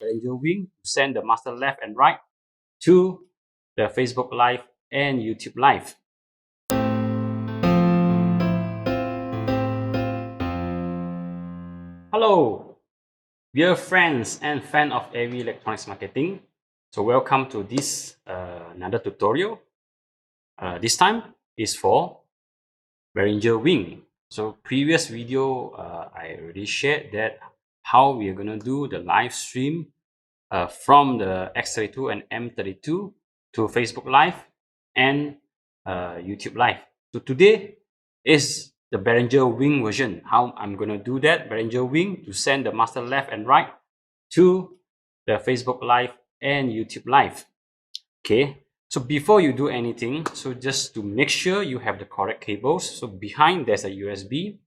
Behringer WING to send the master left and right to the Facebook Live and YouTube Live. Hello, dear friends and fan of AV Electronics Marketing. So welcome to this another tutorial. This time is for Behringer WING. So previous video, I already shared that how we are going to do the live stream from the X32 and M32 to Facebook Live and YouTube Live. So today is the Behringer WING version. How I'm going to do that, Behringer WING to send the master left and right to the Facebook Live and YouTube Live. Okay, so before you do anything, so just to make sure you have the correct cables. So behind there's a USB,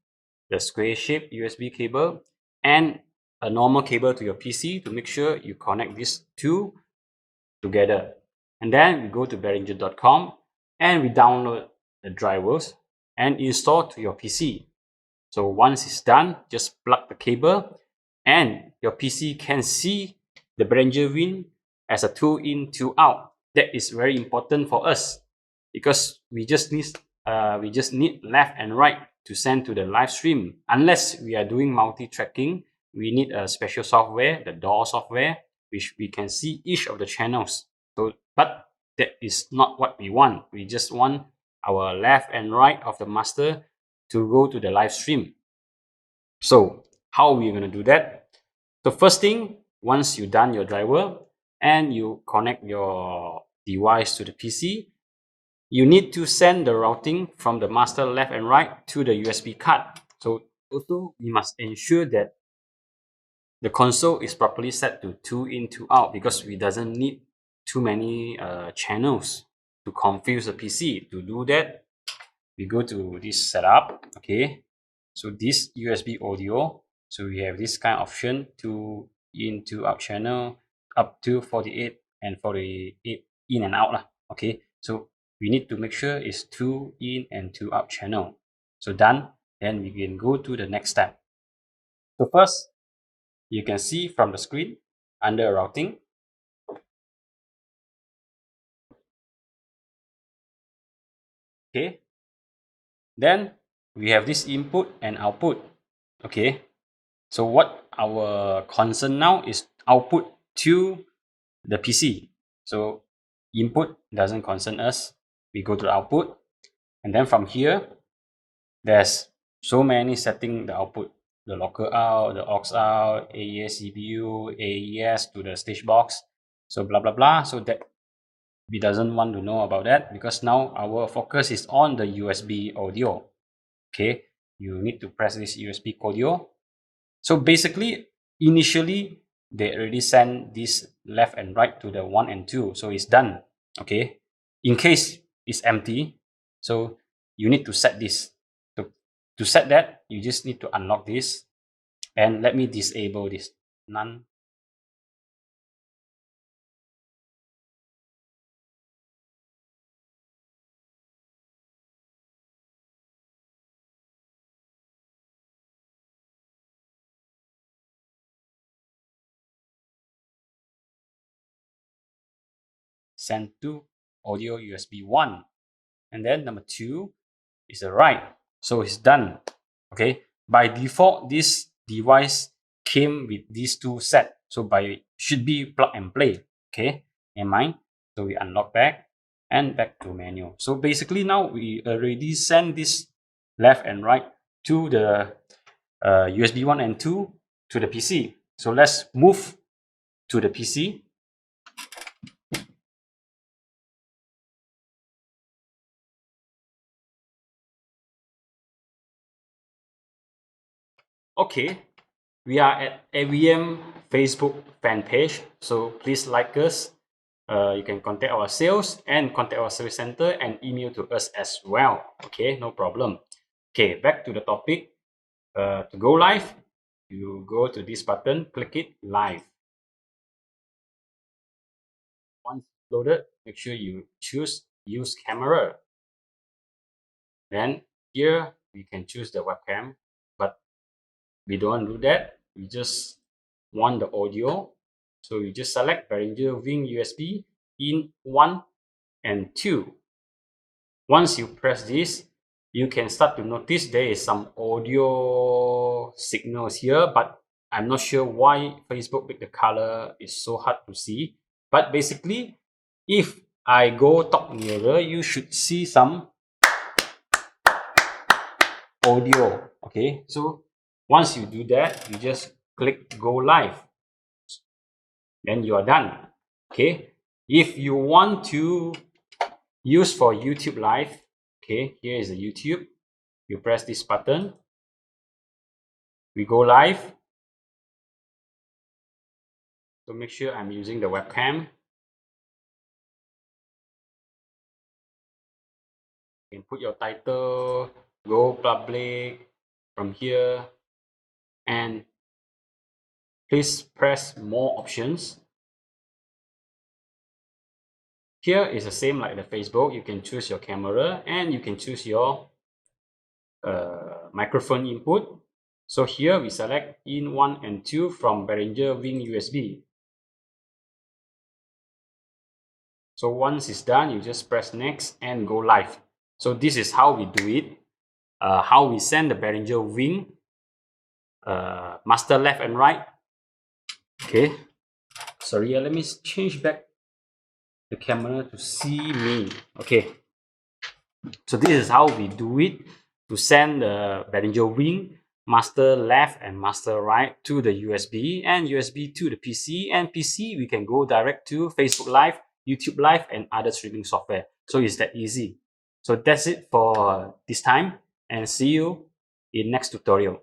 the square shaped USB cable, and a normal cable to your PC to make sure you connect these two together. And then we go to Behringer.com and we download the drivers and install to your PC. So once it's done, just plug the cable and your PC can see the Behringer WING as a 2-in, 2-out. That is very important for us because we just need left and right to send to the live stream. Unless we are doing multi-tracking, we need a special software, the DAW software, which we can see each of the channels. So, but that is not what we want. We just want our left and right of the master to go to the live stream. So how are we going to do that? So first thing, once you done your driver and you connect your device to the PC, you need to send the routing from the master left and right to the USB card. So also we must ensure that the console is properly set to 2-in, 2-out because we doesn't need too many channels to confuse the PC. To do that, we go to this setup. Okay, so this USB audio, so we have this kind of option, 2-in, 2-out channel up to 48 and 48 in and out lah. Okay, so we need to make sure it's 2-in and 2-out channel. So done, then we can go to the next step. So first, you can see from the screen under routing, okay, then we have this input and output. Okay, so what our concern now is output to the PC. So input doesn't concern us. We go to the output, and then from here there's so many setting the output, the local out, the aux out, AES CPU, AES to the stage box, so blah blah blah. So that we doesn't want to know about that because now our focus is on the USB audio. Okay, you need to press this USB audio. So basically initially they already send this left and right to the 1 and 2, so it's done. Okay, in case it's empty, so you need to set this. So to set that, you just need to unlock this, and let me disable this none. Send to audio USB 1, and then number 2 is the right, so it's done. Okay, by default this device came with these two set, so by should be plug and play. Okay, in mind, so we unlock back and back to menu. So basically now we already send this left and right to the USB 1 and 2 to the PC. So let's move to the PC. Okay, we are at AVEM Facebook fan page, so please like us. You can contact our sales and contact our service center and email to us as well. Okay, no problem. Okay, back to the topic. To go live, you go to this button, click it, live. Once loaded, make sure you choose use camera. Then here we can choose the webcam, but we don't do that. We just want the audio. So you just select Behringer WING USB in 1 and 2. Once you press this, you can start to notice there is some audio signals here, but I'm not sure why Facebook make the color is so hard to see. But basically, if I go talk nearer, you should see some audio. Okay, so once you do that, you just click go live. Then you are done. Okay, if you want to use for YouTube live, okay, here is the YouTube. You press this button, we go live. So make sure I'm using the webcam. You can put your title, go public from here, and please press more options. Here is the same like the Facebook. You can choose your camera and you can choose your microphone input. So here we select in 1 and 2 from Behringer WING USB. So once it's done, you just press next and go live. So this is how we do it. How we send the Behringer WING master left and right. Okay. Sorry, let me change back the camera to see me. Okay. So this is how we do it to send the Behringer WING master left and master right to the USB and USB to the PC, and PC we can go direct to Facebook Live, YouTube Live and other streaming software. So it's that easy. So that's it for this time and see you in next tutorial.